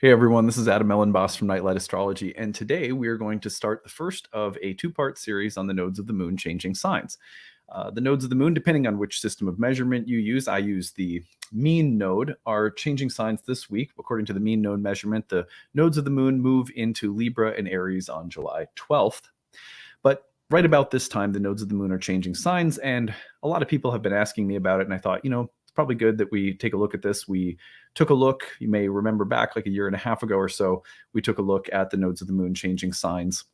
Hey everyone, this is Elenbaas from Nightlight Astrology, and today we are going to start the first of a two-part series on the nodes of the moon changing signs. The nodes of the moon, depending on which system of measurement you use, I use the mean node, are changing signs this week. According to the mean node measurement, the nodes of the moon move into Libra and Aries on July 12th. But right about this time, the nodes of the moon are changing signs, and a lot of people have been asking me about it, and I thought, it's probably good that we take a look at this. We took a look, you may remember back like a year and a half ago or so, we took a look at the nodes of the moon changing signs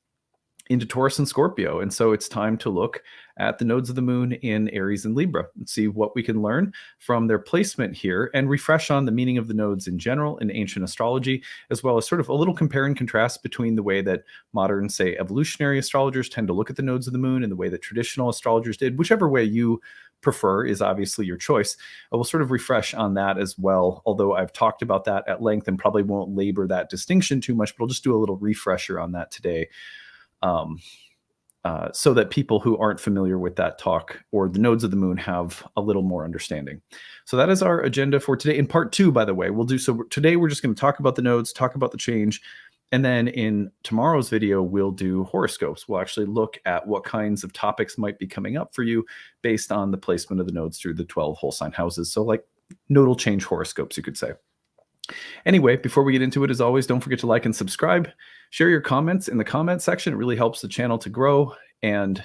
into Taurus and Scorpio. And so it's time to look at the nodes of the moon in Aries and Libra and see what we can learn from their placement here and refresh on the meaning of the nodes in general in ancient astrology, as well as sort of a little compare and contrast between the way that modern, say, evolutionary astrologers tend to look at the nodes of the moon and the way that traditional astrologers did. Whichever way you prefer is obviously your choice. I will sort of refresh on that as well, although I've talked about that at length and probably won't labor that distinction too much, but I'll just do a little refresher on that today. So that people who aren't familiar with that talk or the nodes of the moon have a little more understanding. So that is our agenda for today. In part two, by the way, we'll do so today. We're just going to talk about the nodes, talk about the change. And then in tomorrow's video, we'll do horoscopes. We'll actually look at what kinds of topics might be coming up for you based on the placement of the nodes through the 12 whole sign houses. So like nodal change horoscopes, you could say. Anyway, before we get into it, as always, don't forget to like and subscribe. Share your comments in the comment section. It really helps the channel to grow. And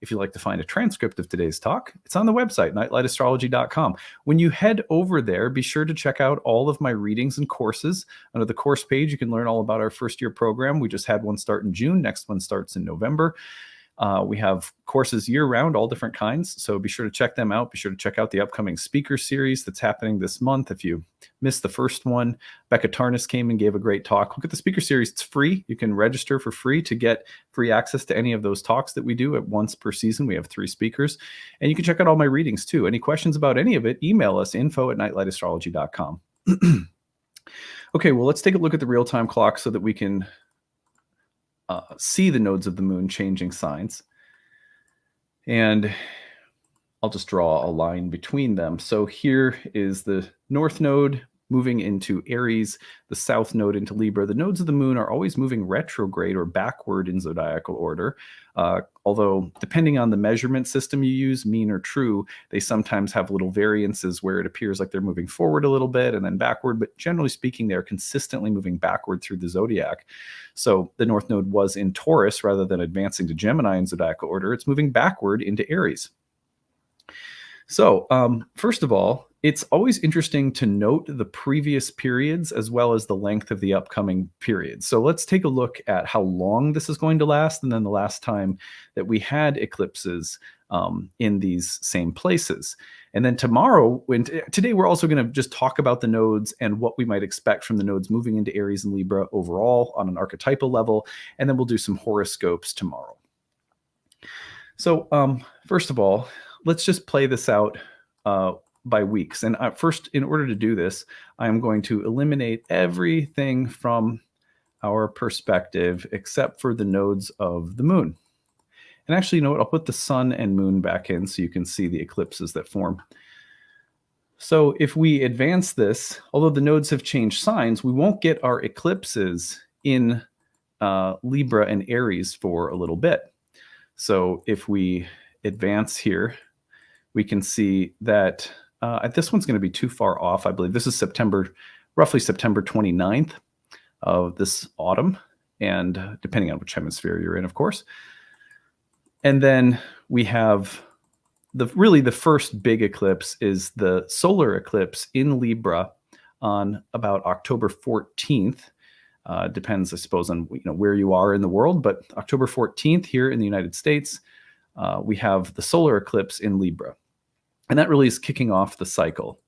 if you'd like to find a transcript of today's talk, it's on the website, nightlightastrology.com. When you head over there, be sure to check out all of my readings and courses. Under the course page, you can learn all about our first year program. We just had one start in June. Next one starts in November. We have courses year-round, all different kinds, so be sure to check them out. Be sure to check out the upcoming speaker series that's happening this month. If you missed the first one, Becca Tarnas came and gave a great talk. Look at the speaker series. It's free. You can register for free to get free access to any of those talks that we do at once per season. We have 3 speakers, and you can check out all my readings too. Any questions about any of it, email us, info@nightlightastrology.com. Okay, well, let's take a look at the real-time clock so that we can see the nodes of the moon changing signs. And I'll just draw a line between them. So here is the north node moving into Aries, the south node into Libra. The nodes of the moon are always moving retrograde or backward in zodiacal order. Although depending on the measurement system you use, mean or true, they sometimes have little variances where it appears like they're moving forward a little bit and then backward, but generally speaking, they're consistently moving backward through the zodiac. So the north node was in Taurus rather than advancing to Gemini in zodiacal order. It's moving backward into Aries. So first of all, it's always interesting to note the previous periods as well as the length of the upcoming periods. So let's take a look at how long this is going to last, and then the last time that we had eclipses in these same places. And then today we're also going to just talk about the nodes and what we might expect from the nodes moving into Aries and Libra overall on an archetypal level, and then we'll do some horoscopes tomorrow. So first of all, let's just play this out by weeks. And first, in order to do this, I'm going to eliminate everything from our perspective except for the nodes of the moon. And actually, you know what? I'll put the sun and moon back in so you can see the eclipses that form. So if we advance this, although the nodes have changed signs, we won't get our eclipses in Libra and Aries for a little bit. So if we advance here, we can see that this one's going to be too far off. I believe this is roughly September 29th of this autumn, and depending on which hemisphere you're in, of course. And then we have really the first big eclipse is the solar eclipse in Libra on about October 14th. Depends, I suppose, on where you are in the world, but October 14th here in the United States, we have the solar eclipse in Libra. And that really is kicking off the cycle.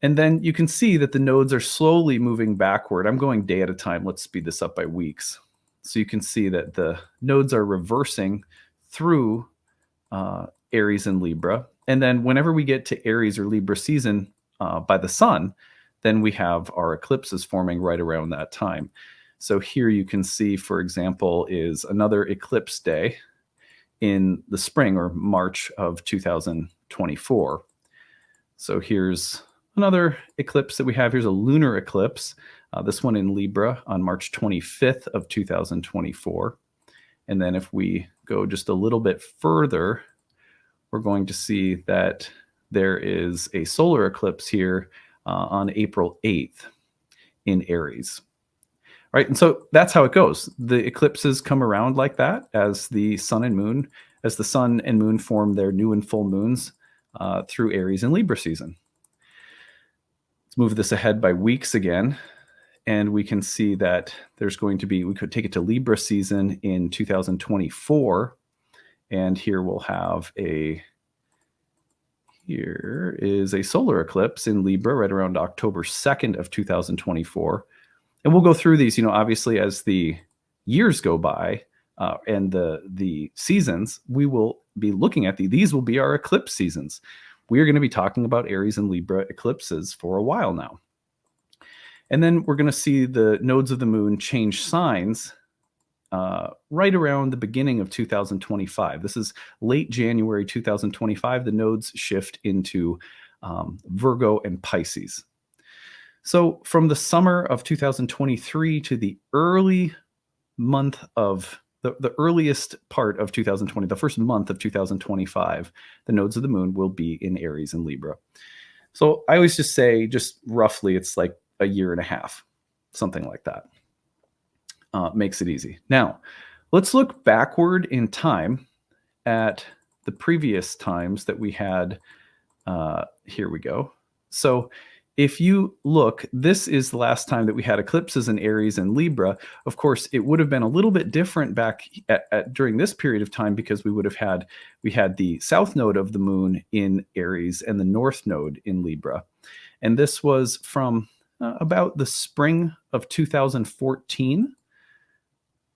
And then you can see that the nodes are slowly moving backward. I'm going day at a time. Let's speed this up by weeks. So you can see that the nodes are reversing through Aries and Libra. And then whenever we get to Aries or Libra season by the sun, then we have our eclipses forming right around that time. So here you can see, for example, is another eclipse day in the spring or March of 2024. So here's another eclipse that we have. Here's a lunar eclipse This one in Libra on March 25th of 2024. And then if we go just a little bit further, we're going to see that there is a solar eclipse here on April 8th in Aries. Right. And so that's how it goes. The eclipses come around like that as the sun and moon form their new and full moons through Aries and Libra season. Let's move this ahead by weeks again. And we can see that there's going to be, we could take it to Libra season in 2024. And here we'll have here is a solar eclipse in Libra right around October 2nd of 2024. And we'll go through these, obviously as the years go by and the seasons, we will be looking at these will be our eclipse seasons. We are going to be talking about Aries and Libra eclipses for a while now. And then we're going to see the nodes of the moon change signs right around the beginning of 2025. This is late January 2025. The nodes shift into Virgo and Pisces. So from the summer of 2023 to the early month of the earliest part of 2020, the first month of 2025, the nodes of the moon will be in Aries and Libra. So I always just say, just roughly, it's like a year and a half, something like that. Makes it easy. Now, let's look backward in time at the previous times that we had. Here we go. So if you look, this is the last time that we had eclipses in Aries and Libra. Of course, it would have been a little bit different back during this period of time because we had the south node of the moon in Aries and the north node in Libra. And this was from about the spring of 2014,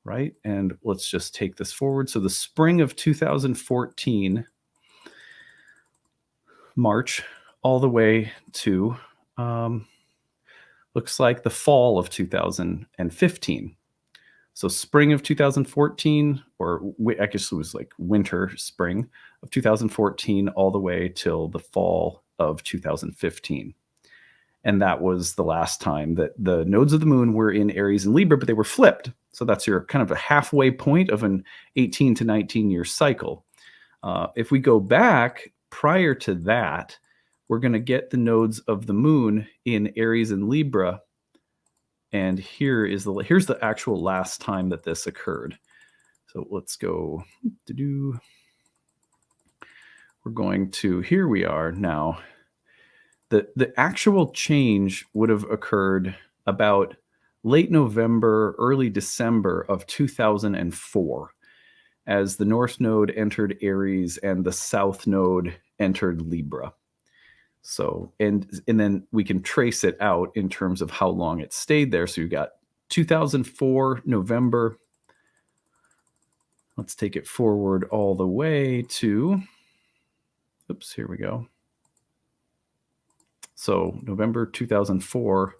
right? And let's just take this forward. So the spring of 2014, March, all the way to looks like the fall of 2015. So spring of 2014, or I guess it was like winter, spring of 2014, all the way till the fall of 2015. And that was the last time that the nodes of the moon were in Aries and Libra, but they were flipped. So that's your kind of a halfway point of an 18 to 19 year cycle. If we go back prior to that, we're going to get the nodes of the moon in Aries and Libra. And here's the actual last time that this occurred. So let's go. We're going to, here we are now. The actual change would have occurred about late November, early December of 2004, as the North Node entered Aries and the South Node entered Libra. So, and then we can trace it out in terms of how long it stayed there. So you got 2004, November. Let's take it forward all the way to, oops, here we go. So November 2004,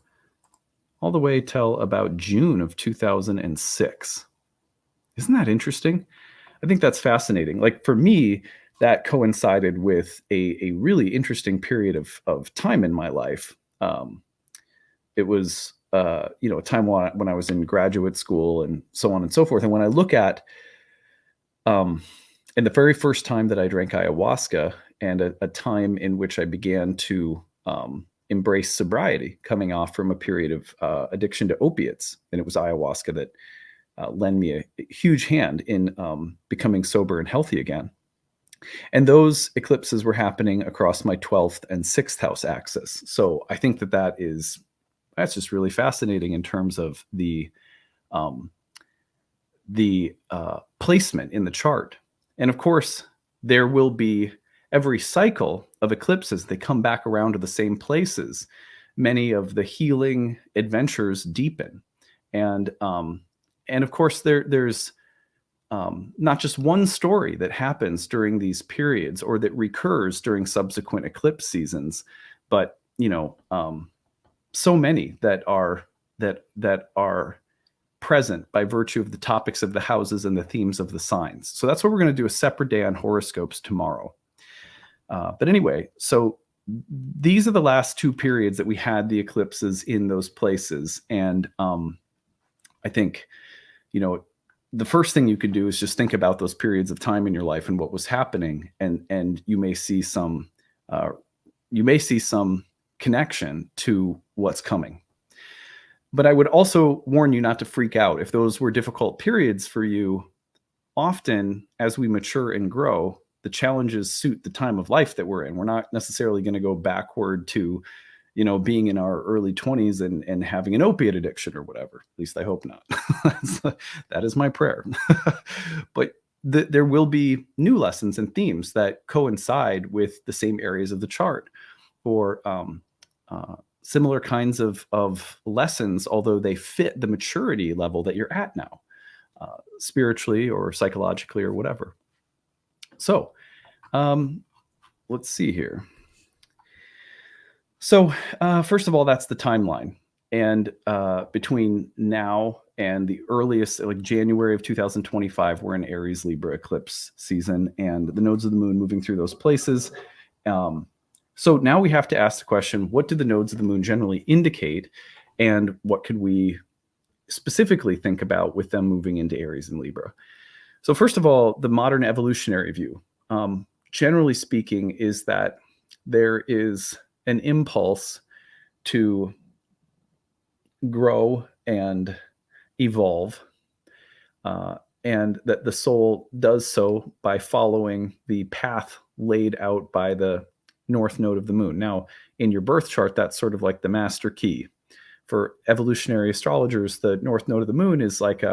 all the way till about June of 2006. Isn't that interesting? I think that's fascinating. Like for me, that coincided with a really interesting period of time in my life. It was a time when I was in graduate school and so on and so forth. And when I look at and the very first time that I drank ayahuasca and a time in which I began to embrace sobriety, coming off from a period of addiction to opiates. And it was ayahuasca that lent me a huge hand in becoming sober and healthy again. And those eclipses were happening across my 12th and 6th house axis. So I think that's just really fascinating in terms of the placement in the chart. And of course, there will be every cycle of eclipses, they come back around to the same places. Many of the healing adventures deepen. And of course, there's not just one story that happens during these periods or that recurs during subsequent eclipse seasons, but so many that are present by virtue of the topics of the houses and the themes of the signs. So that's what we're going to do, a separate day on horoscopes tomorrow. But anyway, so these are the last two periods that we had the eclipses in those places. And I think, the first thing you could do is just think about those periods of time in your life and what was happening. And you may see some connection to what's coming. But I would also warn you not to freak out. If those were difficult periods for you, often as we mature and grow, the challenges suit the time of life that we're in. We're not necessarily going to go backward to, being in our early 20s and having an opiate addiction or whatever. At least I hope not. That is my prayer. But there will be new lessons and themes that coincide with the same areas of the chart, or similar kinds of lessons, although they fit the maturity level that you're at now, spiritually or psychologically or whatever. So let's see here. So first of all, that's the timeline. And between now and the earliest, like January of 2025, we're in Aries Libra eclipse season, and the nodes of the moon moving through those places. So now we have to ask the question, what do the nodes of the moon generally indicate? And what could we specifically think about with them moving into Aries and Libra? So first of all, the modern evolutionary view, generally speaking, is that there is an impulse to grow and evolve, and that the soul does so by following the path laid out by the north node of the moon. Now, in your birth chart, that's sort of like the master key. For evolutionary astrologers, the north node of the moon is like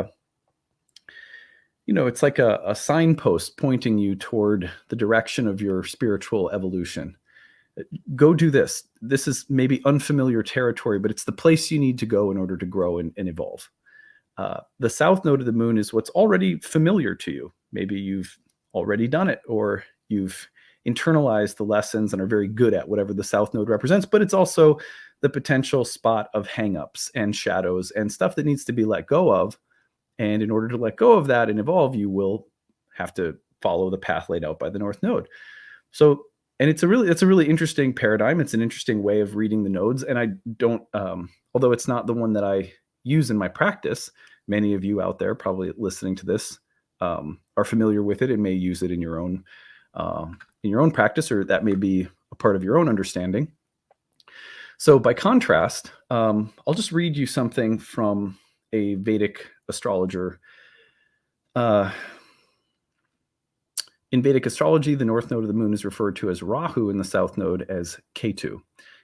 it's like a signpost pointing you toward the direction of your spiritual evolution. Go do this. This is maybe unfamiliar territory, but it's the place you need to go in order to grow and evolve. The south node of the moon is what's already familiar to you. Maybe you've already done it, or you've internalized the lessons and are very good at whatever the south node represents, but it's also the potential spot of hangups and shadows and stuff that needs to be let go of. And in order to let go of that and evolve, you will have to follow the path laid out by the north node. So, and it's a really interesting paradigm. It's an interesting way of reading the nodes. And I don't, although it's not the one that I use in my practice, many of you out there probably listening to this are familiar with it and may use it in your own practice, or that may be a part of your own understanding. So by contrast, I'll just read you something from a Vedic astrologer. In Vedic astrology, the north node of the moon is referred to as Rahu and the south node as Ketu.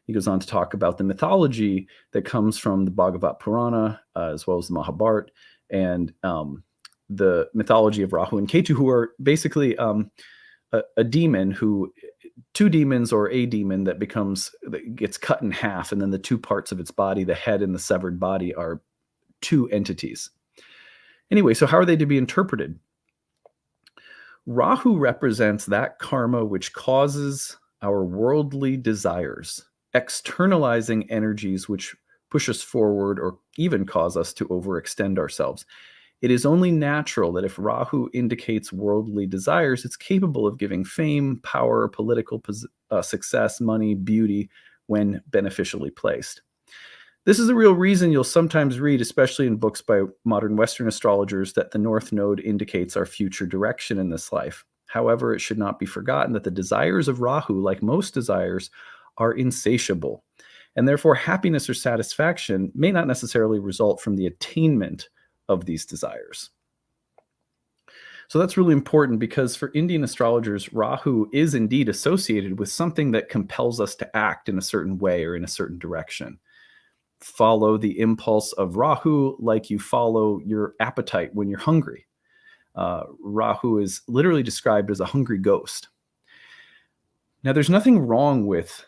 He goes on to talk about the mythology that comes from the Bhagavad Purana, as well as the Mahabharata, and the mythology of Rahu and Ketu, who are basically a demon, two demons, or a demon that gets cut in half, and then the two parts of its body, the head and the severed body, are two entities. Anyway, so how are they to be interpreted? Rahu represents that karma which causes our worldly desires, externalizing energies which push us forward or even cause us to overextend ourselves. It is only natural that if Rahu indicates worldly desires, it's capable of giving fame, power, political success, money, beauty when beneficially placed. This is a real reason you'll sometimes read, especially in books by modern Western astrologers, that the North Node indicates our future direction in this life. However, it should not be forgotten that the desires of Rahu, like most desires, are insatiable, and therefore happiness or satisfaction may not necessarily result from the attainment of these desires. So that's really important, because for Indian astrologers, Rahu is indeed associated with something that compels us to act in a certain way or in a certain direction. Follow the impulse of Rahu like you follow your appetite when you're hungry. Rahu is literally described as a hungry ghost. Now, there's nothing wrong with,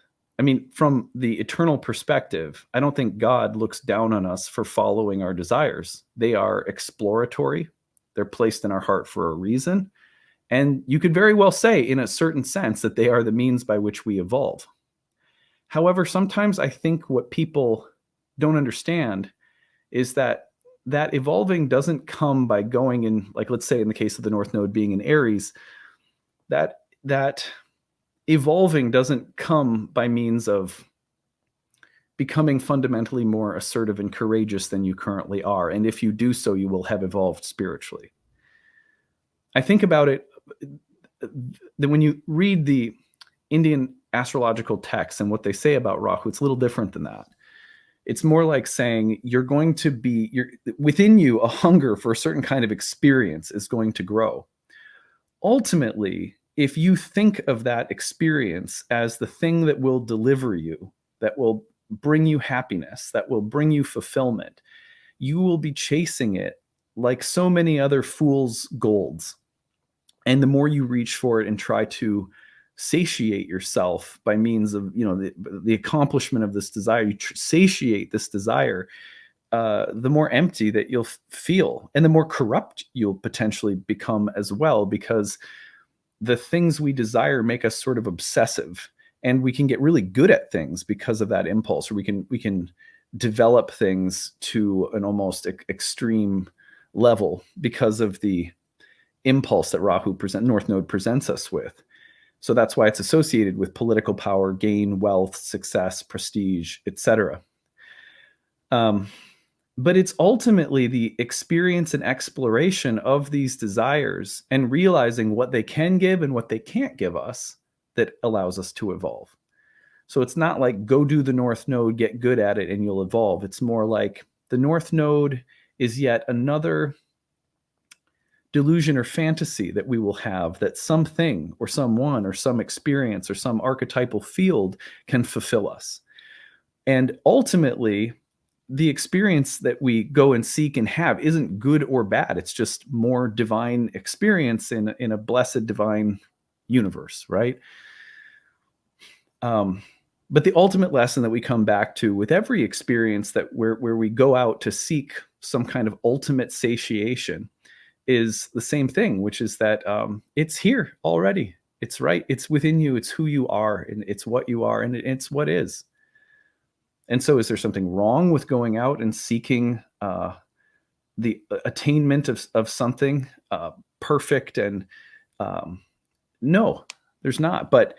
from the eternal perspective, I don't think God looks down on us for following our desires. They are exploratory. They're placed in our heart for a reason. And you could very well say, in a certain sense, that they are the means by which we evolve. However, sometimes I think what people don't understand is that evolving doesn't come by going in, like, let's say in the case of the North Node being in Aries, that evolving doesn't come by means of becoming fundamentally more assertive and courageous than you currently are. And if you do so, you will have evolved spiritually. I think about it that when you read the Indian astrological texts and what they say about Rahu, it's a little different than that. It's more like saying you're within you, a hunger for a certain kind of experience is going to grow. Ultimately, if you think of that experience as the thing that will deliver you, that will bring you happiness, that will bring you fulfillment, you will be chasing it like so many other fool's golds. And the more you reach for it and try to satiate yourself by means of the accomplishment of this desire, you satiate this desire, the more empty that you'll feel, and the more corrupt you'll potentially become as well, because the things we desire make us sort of obsessive, and we can get really good at things because of that impulse, or we can develop things to an almost extreme level because of the impulse that North Node presents us with. So that's why it's associated with political power, gain, wealth, success, prestige, etc. But it's ultimately the experience and exploration of these desires and realizing what they can give and what they can't give us that allows us to evolve. So it's not like go do the North Node, get good at it, and you'll evolve. It's more like the North Node is yet another delusion or fantasy that we will have, that something or someone or some experience or some archetypal field can fulfill us. And ultimately, the experience that we go and seek and have isn't good or bad. It's just more divine experience in a blessed divine universe, right? But the ultimate lesson that we come back to with every experience that where we go out to seek some kind of ultimate satiation is the same thing, which is that it's here already. It's right. It's within you. It's who you are, and it's what you are, and it's what is. And so is there something wrong with going out and seeking the attainment of something perfect? And no, there's not. But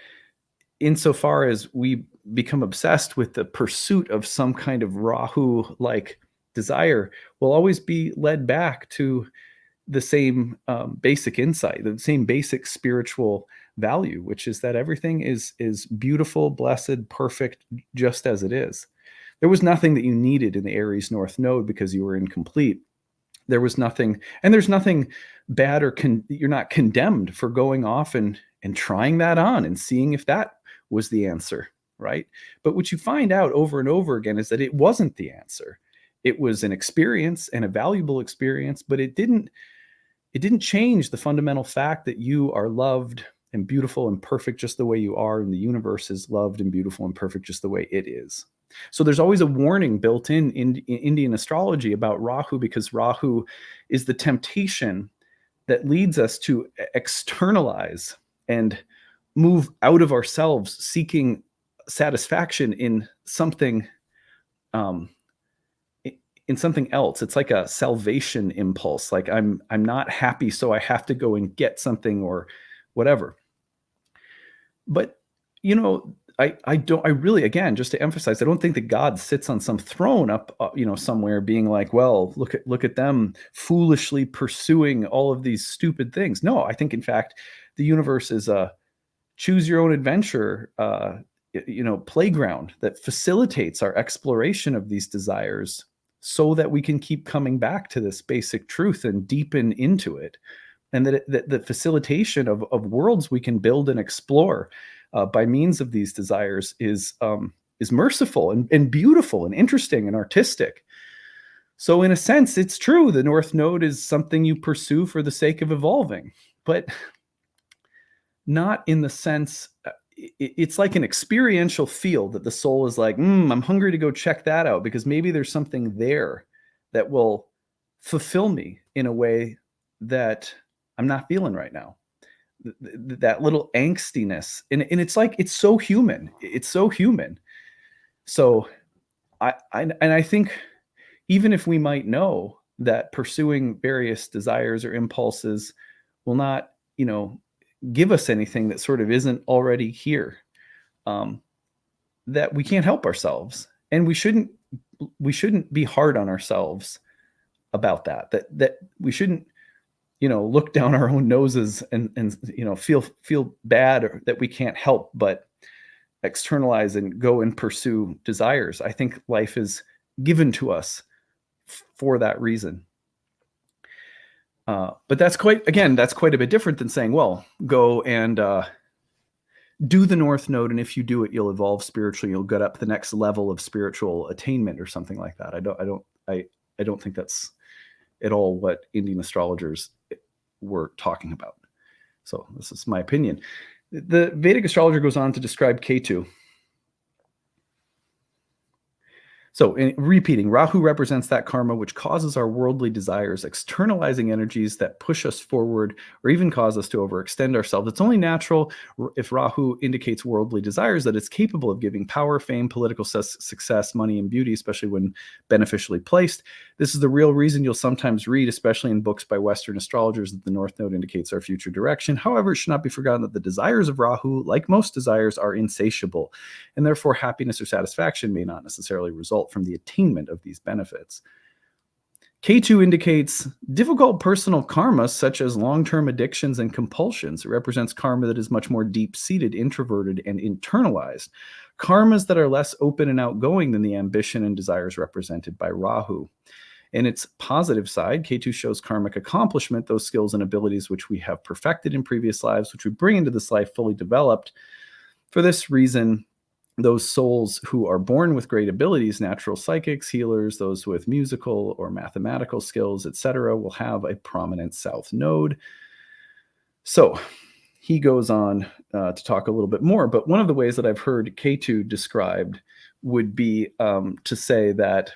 insofar as we become obsessed with the pursuit of some kind of Rahu-like desire, we'll always be led back to the same basic insight, the same basic spiritual value, which is that everything is beautiful, blessed, perfect, just as it is. There was nothing that you needed in the Aries North Node because you were incomplete. There was nothing, and there's nothing bad or you're not condemned for going off and trying that on and seeing if that was the answer, right? But what you find out over and over again is that it wasn't the answer. It was an experience and a valuable experience, but it didn't change the fundamental fact that you are loved and beautiful and perfect just the way you are, and the universe is loved and beautiful and perfect just the way it is. So there's always a warning built in Indian astrology about Rahu, because Rahu is the temptation that leads us to externalize and move out of ourselves, seeking satisfaction in something else. It's like a salvation impulse. Like I'm not happy, so I have to go and get something or whatever. But I really, again, just to emphasize, I don't think that God sits on some throne up, somewhere being like, well, look at them foolishly pursuing all of these stupid things. No, I think in fact, the universe is a choose your own adventure, playground that facilitates our exploration of these desires so that we can keep coming back to this basic truth and deepen into it. And that the facilitation of worlds we can build and explore by means of these desires is merciful and beautiful and interesting and artistic. So in a sense, it's true. The North Node is something you pursue for the sake of evolving, but not in the sense, it's like an experiential field that the soul is like, I'm hungry to go check that out because maybe there's something there that will fulfill me in a way that I'm not feeling right now. That little angstiness. And it's like, it's so human. It's so human. So I think even if we might know that pursuing various desires or impulses will not, give us anything that sort of isn't already here, that we can't help ourselves, and we shouldn't be hard on ourselves about that. That we shouldn't, look down our own noses and feel bad, or that we can't help but externalize and go and pursue desires. I think life is given to us for that reason. But that's quite a bit different than saying, well, go and do the North Node, and if you do it, you'll evolve spiritually. You'll get up the next level of spiritual attainment, or something like that. I don't think that's at all what Indian astrologers were talking about. So this is my opinion. The Vedic astrologer goes on to describe Ketu. So, repeating, Rahu represents that karma which causes our worldly desires, externalizing energies that push us forward or even cause us to overextend ourselves. It's only natural, if Rahu indicates worldly desires, that it's capable of giving power, fame, political success, money, and beauty, especially when beneficially placed. This is the real reason you'll sometimes read, especially in books by Western astrologers, that the North Node indicates our future direction. However, it should not be forgotten that the desires of Rahu, like most desires, are insatiable, and therefore happiness or satisfaction may not necessarily result from the attainment of these benefits. Ketu indicates difficult personal karma, such as long-term addictions and compulsions. It represents karma that is much more deep-seated, introverted, and internalized. Karmas that are less open and outgoing than the ambition and desires represented by Rahu. In its positive side, Ketu shows karmic accomplishment, those skills and abilities which we have perfected in previous lives, which we bring into this life fully developed. For this reason, those souls who are born with great abilities, natural psychics, healers, those with musical or mathematical skills, etc., will have a prominent south node. So he goes on to talk a little bit more, but one of the ways that I've heard Ketu described would be to say that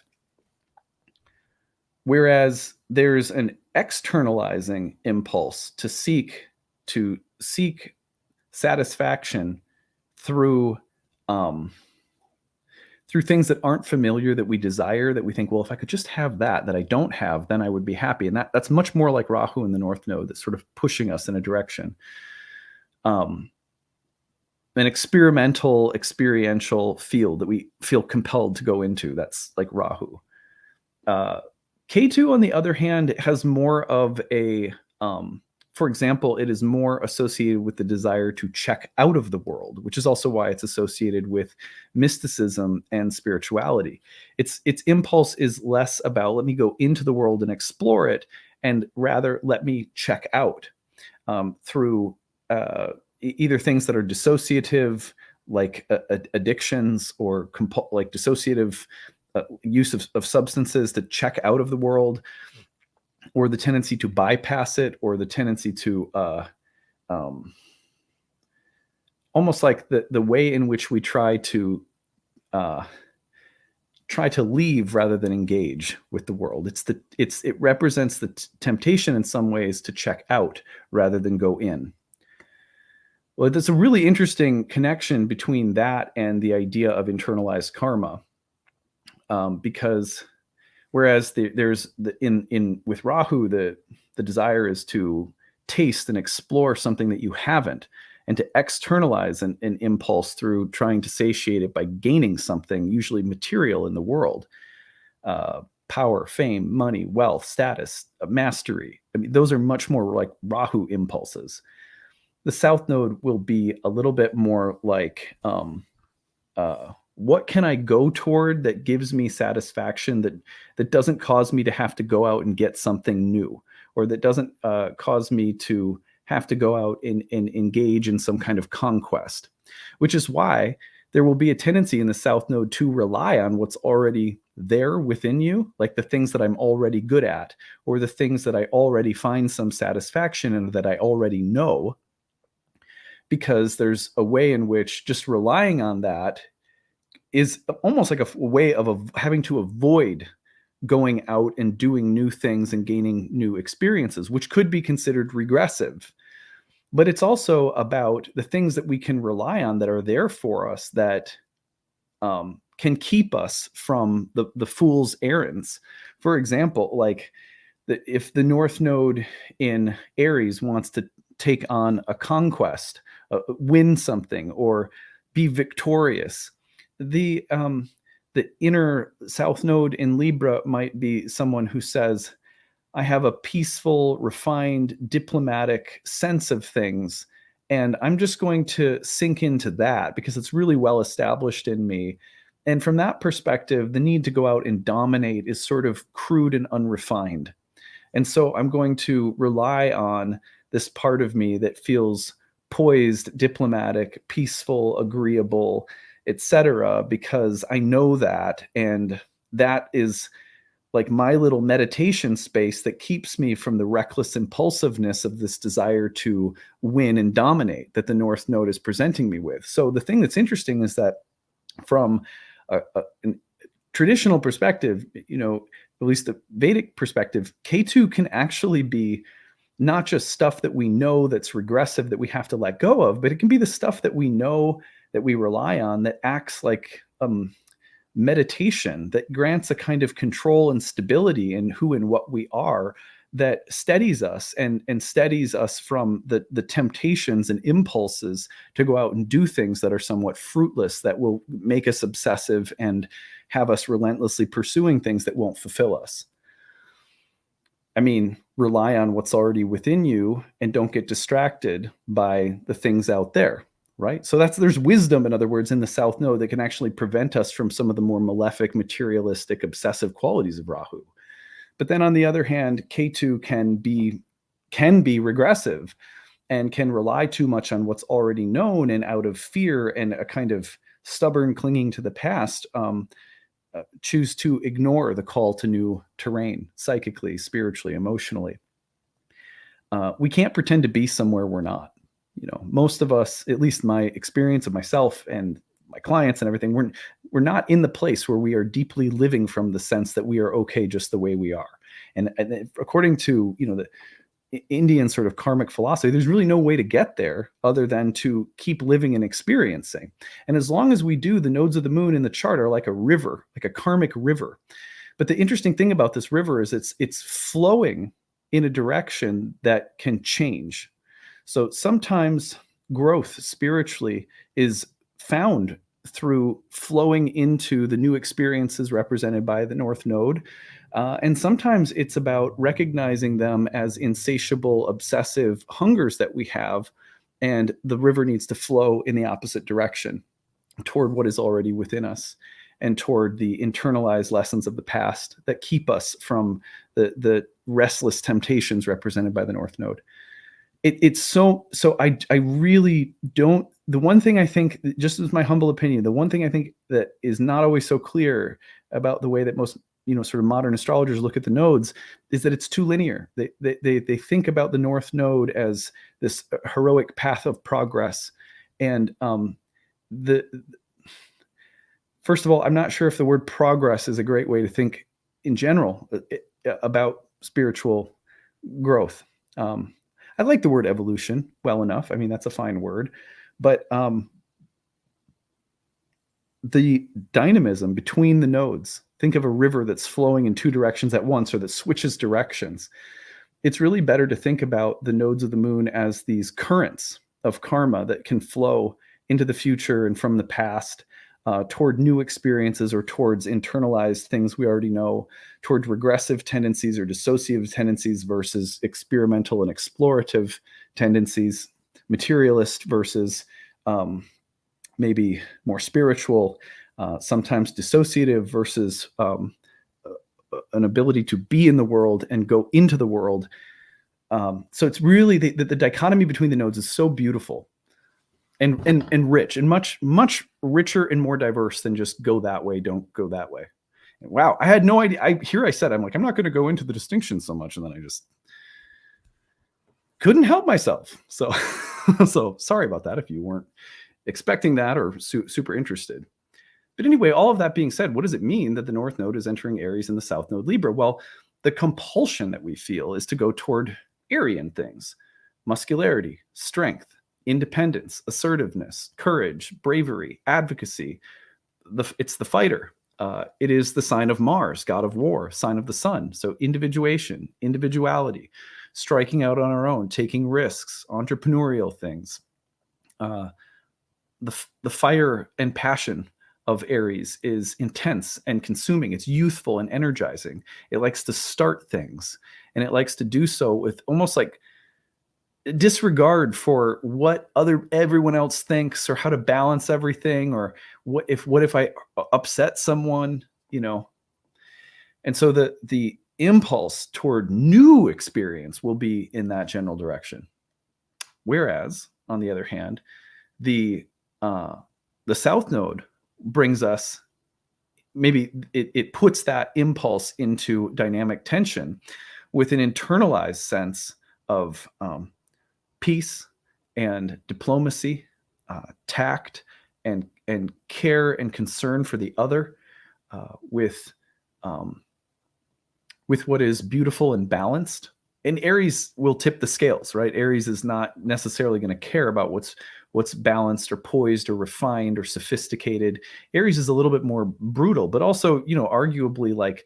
whereas there's an externalizing impulse to seek satisfaction through things that aren't familiar, that we desire, that we think, well, if I could just have that I don't have, then I would be happy. And that's much more like Rahu in the North Node, that's sort of pushing us in a direction. An experiential field that we feel compelled to go into. That's like Rahu. Ketu, on the other hand, has more of a for example, it is more associated with the desire to check out of the world, which is also why it's associated with mysticism and spirituality. Its impulse is less about, let me go into the world and explore it, and rather let me check out through either things that are dissociative, like addictions, or like dissociative use of substances to check out of the world, or the tendency to bypass it, or the tendency to almost like the way in which we try to leave rather than engage with the world. It represents the temptation in some ways to check out rather than go in. Well, there's a really interesting connection between that and the idea of internalized karma, because whereas with Rahu, the desire is to taste and explore something that you haven't, and to externalize an impulse through trying to satiate it by gaining something, usually material, in the world. Power, fame, money, wealth, status, mastery. I mean, those are much more like Rahu impulses. The South Node will be a little bit more like, what can I go toward that gives me satisfaction, that doesn't cause me to have to go out and get something new, or that doesn't cause me to have to go out and engage in some kind of conquest, which is why there will be a tendency in the South Node to rely on what's already there within you, like the things that I'm already good at, or the things that I already find some satisfaction in, that I already know, because there's a way in which just relying on that is almost like a way of having to avoid going out and doing new things and gaining new experiences, which could be considered regressive. But it's also about the things that we can rely on that are there for us, that can keep us from the fool's errands. For example, like if the North Node in Aries wants to take on a conquest, win something, or be victorious. The inner South Node in Libra might be someone who says, I have a peaceful, refined, diplomatic sense of things, and I'm just going to sink into that because it's really well established in me. And from that perspective, the need to go out and dominate is sort of crude and unrefined. And so I'm going to rely on this part of me that feels poised, diplomatic, peaceful, agreeable, etc., because I know that, and that is like my little meditation space that keeps me from the reckless impulsiveness of this desire to win and dominate that the North Node is presenting me with. So the thing that's interesting is that from a traditional perspective, at least the Vedic perspective, Ketu can actually be not just stuff that we know that's regressive that we have to let go of, but it can be the stuff that we know that we rely on that acts like meditation, that grants a kind of control and stability in who and what we are, that steadies us and steadies us from the temptations and impulses to go out and do things that are somewhat fruitless, that will make us obsessive and have us relentlessly pursuing things that won't fulfill us. I mean, rely on what's already within you and don't get distracted by the things out there, right? So there's wisdom, in other words, in the South Node that can actually prevent us from some of the more malefic, materialistic, obsessive qualities of Rahu. But then on the other hand, Ketu can be regressive and can rely too much on what's already known, and out of fear and a kind of stubborn clinging to the past, choose to ignore the call to new terrain, psychically, spiritually, emotionally. We can't pretend to be somewhere we're not. Most of us, at least my experience of myself and my clients and everything, we're not in the place where we are deeply living from the sense that we are okay just the way we are. And according to the Indian sort of karmic philosophy, there's really no way to get there other than to keep living and experiencing. And as long as we do, the nodes of the moon in the chart are like a river, like a karmic river. But the interesting thing about this river is it's flowing in a direction that can change. So sometimes growth spiritually is found through flowing into the new experiences represented by the North Node. And sometimes it's about recognizing them as insatiable, obsessive hungers that we have, and the river needs to flow in the opposite direction toward what is already within us and toward the internalized lessons of the past that keep us from the restless temptations represented by the North Node. It's so I really don't. The one thing I think, just as my humble opinion, the one thing I think that is not always so clear about the way that most sort of modern astrologers look at the nodes is that it's too linear. They think about the North Node as this heroic path of progress, and first of all, I'm not sure if the word progress is a great way to think in general about spiritual growth. I like the word evolution well enough. I mean, that's a fine word. But the dynamism between the nodes, think of a river that's flowing in two directions at once or that switches directions. It's really better to think about the nodes of the moon as these currents of karma that can flow into the future and from the past, toward new experiences or towards internalized things we already know, towards regressive tendencies or dissociative tendencies versus experimental and explorative tendencies, materialist versus maybe more spiritual, sometimes dissociative versus an ability to be in the world and go into the world. So it's really the dichotomy between the nodes is so beautiful and rich and much richer and more diverse than just go that way, don't go that way. Wow, I had no idea. I said I'm not going to go into the distinction so much, and then I just couldn't help myself. So so sorry about that if you weren't expecting that or super interested. But anyway, all of that being said, what does it mean that the North Node is entering Aries and the South Node Libra? Well, the compulsion that we feel is to go toward Aryan things: muscularity, strength, independence, assertiveness, courage, bravery, advocacy. It's the fighter. It is the sign of Mars, god of war, sign of the sun. So individuation, individuality. striking out on our own, taking risks, entrepreneurial things. The fire and passion of Aries is intense and consuming. It's youthful and energizing. It likes to start things, and it likes to do so with almost like disregard for what everyone else thinks, or how to balance everything, or what if I upset someone, And so the impulse toward new experience will be in that general direction. Whereas, on the other hand, the South Node brings us, maybe it puts that impulse into dynamic tension with an internalized sense of peace and diplomacy, tact and care and concern for the other, with what is beautiful and balanced. And Aries will tip the scales, right? Aries is not necessarily going to care about what's balanced or poised or refined or sophisticated. Aries is a little bit more brutal, but also, arguably like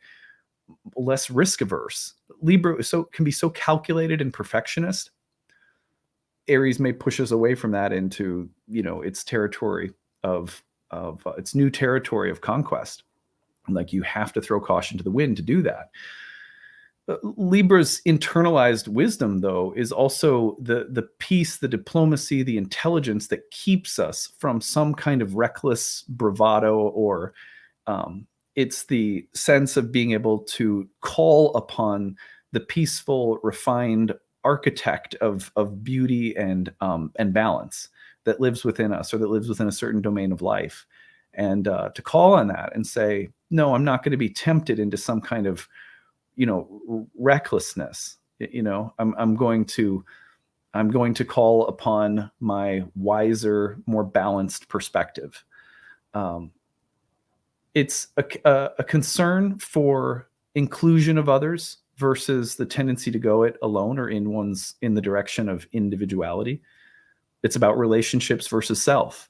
less risk averse. Libra can be so calculated and perfectionist. Aries may push us away from that into, its territory of its new territory of conquest. Like, you have to throw caution to the wind to do that. Libra's internalized wisdom, though, is also the peace, the diplomacy, the intelligence that keeps us from some kind of reckless bravado, or it's the sense of being able to call upon the peaceful, refined architect of beauty and balance that lives within us, or that lives within a certain domain of life, and to call on that and say, no, I'm not going to be tempted into some kind of recklessness. I'm going to call upon my wiser, more balanced perspective. It's a concern for inclusion of others versus the tendency to go it alone, or in the direction of individuality. It's about relationships versus self.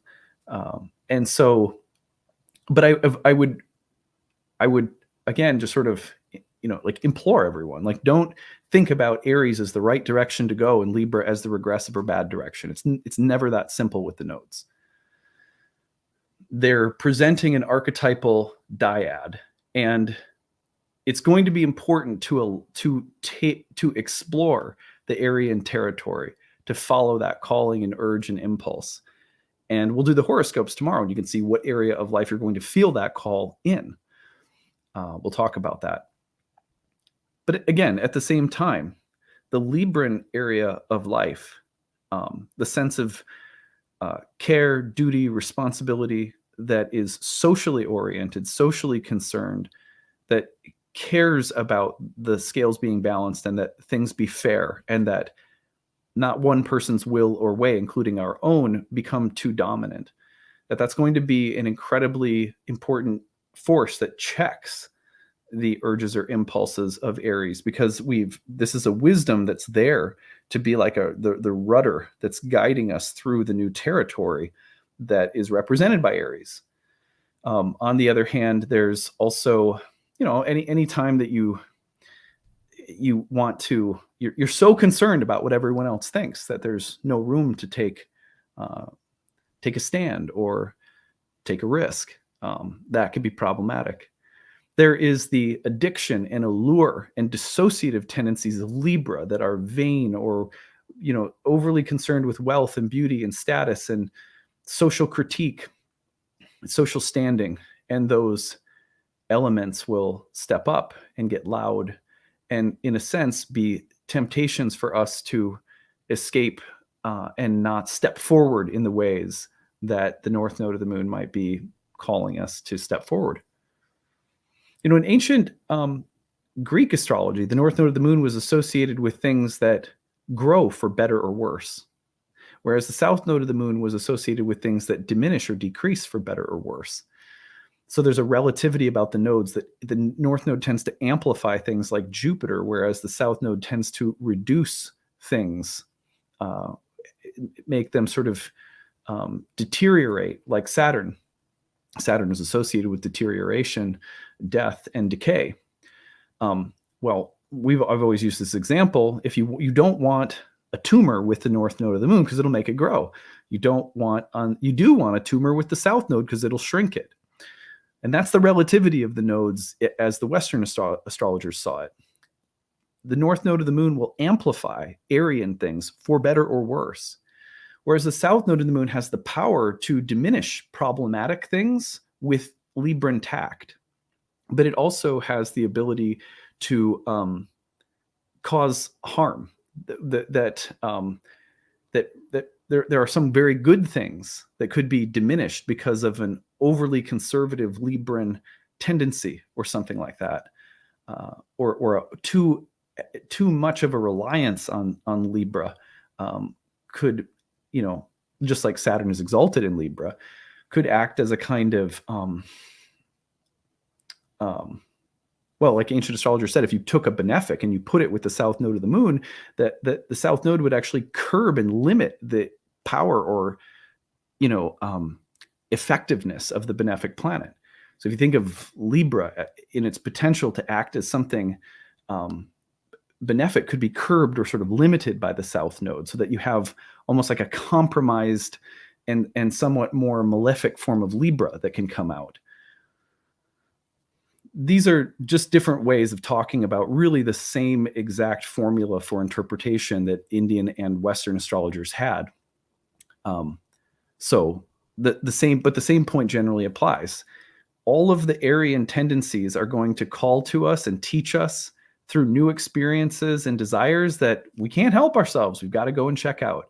And so, but I would again just sort of, like, implore everyone, like, don't think about Aries as the right direction to go and Libra as the regressive or bad direction. It's never that simple with the nodes. They're presenting an archetypal dyad, and it's going to be important to explore the Aryan territory, to follow that calling and urge and impulse. And we'll do the horoscopes tomorrow, and you can see what area of life you're going to feel that call in. We'll talk about that. But again, at the same time, the Libran area of life, the sense of care, duty, responsibility, that is socially oriented, socially concerned, that cares about the scales being balanced and that things be fair, and that not one person's will or way, including our own, become too dominant. That's going to be an incredibly important force that checks the urges or impulses of Aries, because this is a wisdom that's there to be like the rudder that's guiding us through the new territory that is represented by Aries. On the other hand, there's also, any time that you want to, you're so concerned about what everyone else thinks that there's no room to take a stand or take a risk. That could be problematic. There is the addiction and allure and dissociative tendencies of Libra that are vain, or, overly concerned with wealth and beauty and status and social critique, social standing. And those elements will step up and get loud, and in a sense be temptations for us to escape and not step forward in the ways that the North Node of the Moon might be calling us to step forward. In ancient Greek astrology, the North Node of the Moon was associated with things that grow for better or worse, whereas the South Node of the Moon was associated with things that diminish or decrease for better or worse. So there's a relativity about the nodes, that the North Node tends to amplify things like Jupiter, whereas the South Node tends to reduce things, make them sort of deteriorate, like Saturn. Saturn is associated with deterioration, death, and decay. Well, I've always used this example. If you don't want a tumor with the north node of the moon because it'll make it grow. You do want a tumor with the south node because it'll shrink it. And that's the relativity of the nodes as the Western astrologers saw it. The north node of the moon will amplify Aryan things for better or worse, whereas the south node of the moon has the power to diminish problematic things with Libran tact. But it also has the ability to cause harm. That there are some very good things that could be diminished because of an overly conservative Libran tendency or something like that, or too much of a reliance on Libra could, just like Saturn is exalted in Libra, could act as a kind of well, like ancient astrologers said, if you took a benefic and you put it with the south node of the moon, that the south node would actually curb and limit the power or effectiveness of the benefic planet. So if you think of Libra in its potential to act as something benefic, could be curbed or sort of limited by the south node, so that you have almost like a compromised and somewhat more malefic form of Libra that can come out. These are just different ways of talking about really the same exact formula for interpretation that Indian and Western astrologers had. So the same point generally applies. All of the Aryan tendencies are going to call to us and teach us through new experiences and desires that we can't help ourselves. We've got to go and check out.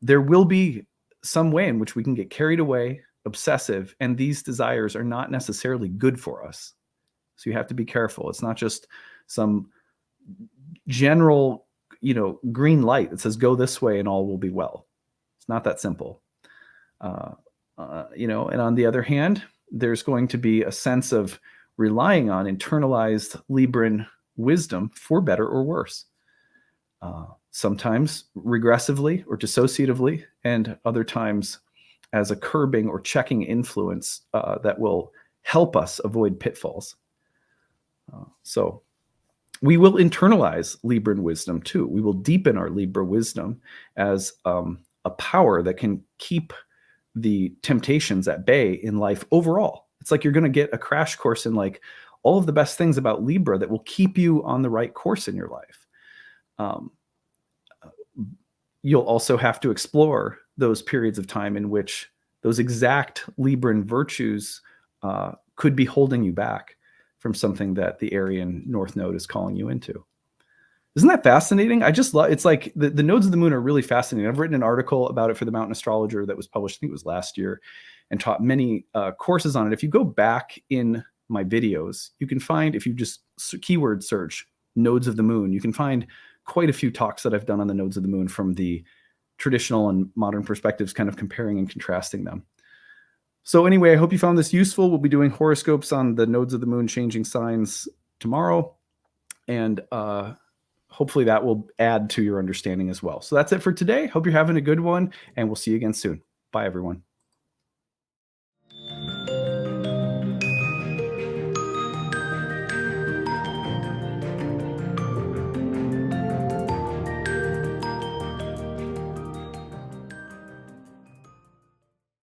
There will be some way in which we can get carried away, obsessive, and these desires are not necessarily good for us. So you have to be careful. It's not just some general, green light that says go this way and all will be well. It's not that simple. And on the other hand, there's going to be a sense of relying on internalized Libran wisdom for better or worse. Sometimes regressively or dissociatively, and other times as a curbing or checking influence that will help us avoid pitfalls. So we will internalize Libran wisdom too. We will deepen our Libra wisdom as a power that can keep the temptations at bay in life overall. It's like you're going to get a crash course in like all of the best things about Libra that will keep you on the right course in your life. You'll also have to explore those periods of time in which those exact Libran virtues could be holding you back from something that the Aryan North Node is calling you into. Isn't that fascinating? I just love, it's like the nodes of the moon are really fascinating. I've written an article about it for the Mountain Astrologer that was published, I think it was last year, and taught many courses on it. If you go back in my videos, you can find, if you just keyword search nodes of the moon, you can find quite a few talks that I've done on the nodes of the moon from the traditional and modern perspectives, kind of comparing and contrasting them. So anyway, I hope you found this useful. We'll be doing horoscopes on the nodes of the moon changing signs tomorrow. And hopefully that will add to your understanding as well. So that's it for today. Hope you're having a good one, and we'll see you again soon. Bye, everyone.